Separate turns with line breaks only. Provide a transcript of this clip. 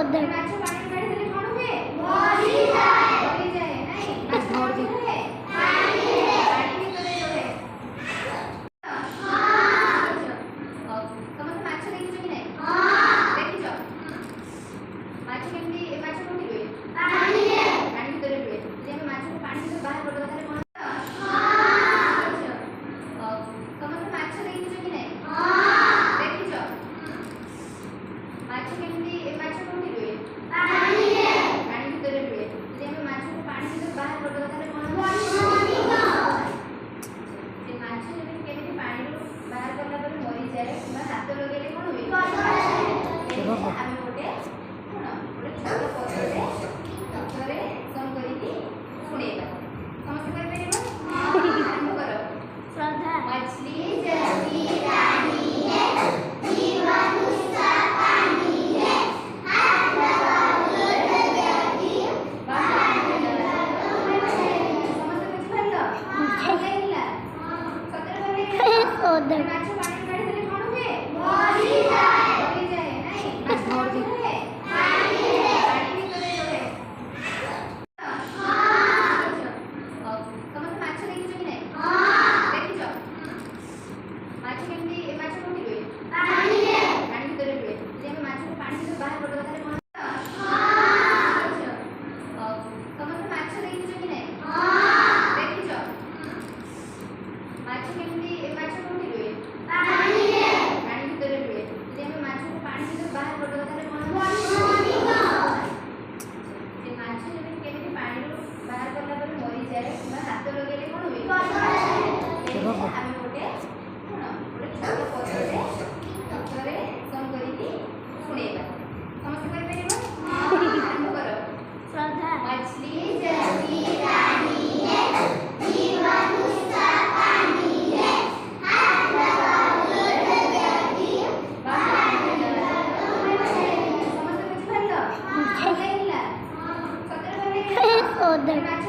सोदर
ମାଛ ପାଣି କାଢିଦେଲେ କଣ ହୁଏ? ମରିଯାଏ ନାଇଁ ମାଛ ରହେ ପାଣି ଭିତରେ ରହେ। ହଉ ସମସ୍ତେ ମାଛ ଦେଖିଛ କି ନାଇଁ? ଦେଖିଛ? ମାଛ କେମିତି ମାଛ କୋଉଠି ରୁହେ? ପାଣି ଭିତରେ ରୁହେ। ଯଦି ଆମେ ମାଛକୁ ପାଣି ଭିତରୁ ବାହାର କରିଦେବା ତାହେଲେ କଣ? ହଉ ସମସ୍ତେ ମାଛ ଦେଖିଛ କି ନାଇଁ? ଦେଖିଛ? ମାଛ କେମିତି ମାଛ କୋଉଠି ରୁହେ? ପାଣି ଭିତରେ ରୁହେ। ଯଦି ଆମେ ମାଛକୁ ପାଣି ଭିତରୁ ବାହାର କରିଦେବା ତାହେଲେ କଣ? ସେ ମାଛ କେମିତି ପାଣିରୁ ବାହାର କଲା ପରେ ମରିଯାଏ କିମ୍ବା ହାତ ଲଗେଇଲେ କଣ ହୁଏ? ଆମେ ଗୋଟେ ଛୋଟ ପତ୍ରରେ ଉପରେ କଣ କରିକି ଶୁଣେଇବା। ସମସ୍ତେ କରିପାରିବ? ଆରମ୍ଭ କର।
श्रद्धा
मछली जलती रानी है, जीवन उसका पानी है, हाथ लगाओ उड़ जाती बाहर समझते बुझिପାରିଲ? ବୁଝିପାରିଲା? ସତରେ ବୁଝିପାରିଲ?
सोदर
ମାଛ ପାଣି କାଢିଦେଲେ କଣ ହୁଏ? ମରିଯାଏ ନାଇଁ ମାଛ ରହେ ପାଣି ଭିତରେ ରହେ। ହଉ ସମସ୍ତେ ମାଛ ଦେଖିଛ କି ନାଇଁ? ଦେଖିଛ? ମାଛ କେମିତି ମାଛ କୋଉଠି ରୁହେ? ପାଣି ଭିତରେ ରୁହେ। ଯଦି ଆମେ ମାଛକୁ ପାଣି ଭିତରୁ ବାହାର କରିଦେବା ତାହେଲେ କଣ? ହଉ ସମସ୍ତେ ମାଛ ଦେଖିଛ କି ନାଇଁ? ଦେଖିଛ? ମାଛ କେମିତି ମାଛ କୋଉଠି ରୁହେ? ପାଣି ଭିତରେ ରୁହେ। ଯଦି ଆମେ ମାଛକୁ ପାଣି ଭିତରୁ ବାହାର କରିଦେବା ତାହେଲେ କଣ? ସେ ମାଛ କେମିତି ପାଣିରୁ ବାହାର କଲା ପରେ ମରିଯାଏ କିମ୍ବା ହାତ ଲଗେଇଲେ କଣ ହୁଏ? ଆମେ ଗୋଟେ ଛୋଟ ପତ୍ରରେ କଣ କରିକି ଶୁଣେଇବା। ସମସ୍ତେ କରିପାରିବ? ଆରମ୍ଭ କର।
श्रद्धा
मछली जलती रानी है, जीवन उसका पानी है, हाथ लगाओ उड़ जाती बाहर समझते ବୁଝିପାରିଲ? ବୁଝିପାରିଲା? ସତରେ ବୁଝିପାରିଲ?
सोदर
ମାଛ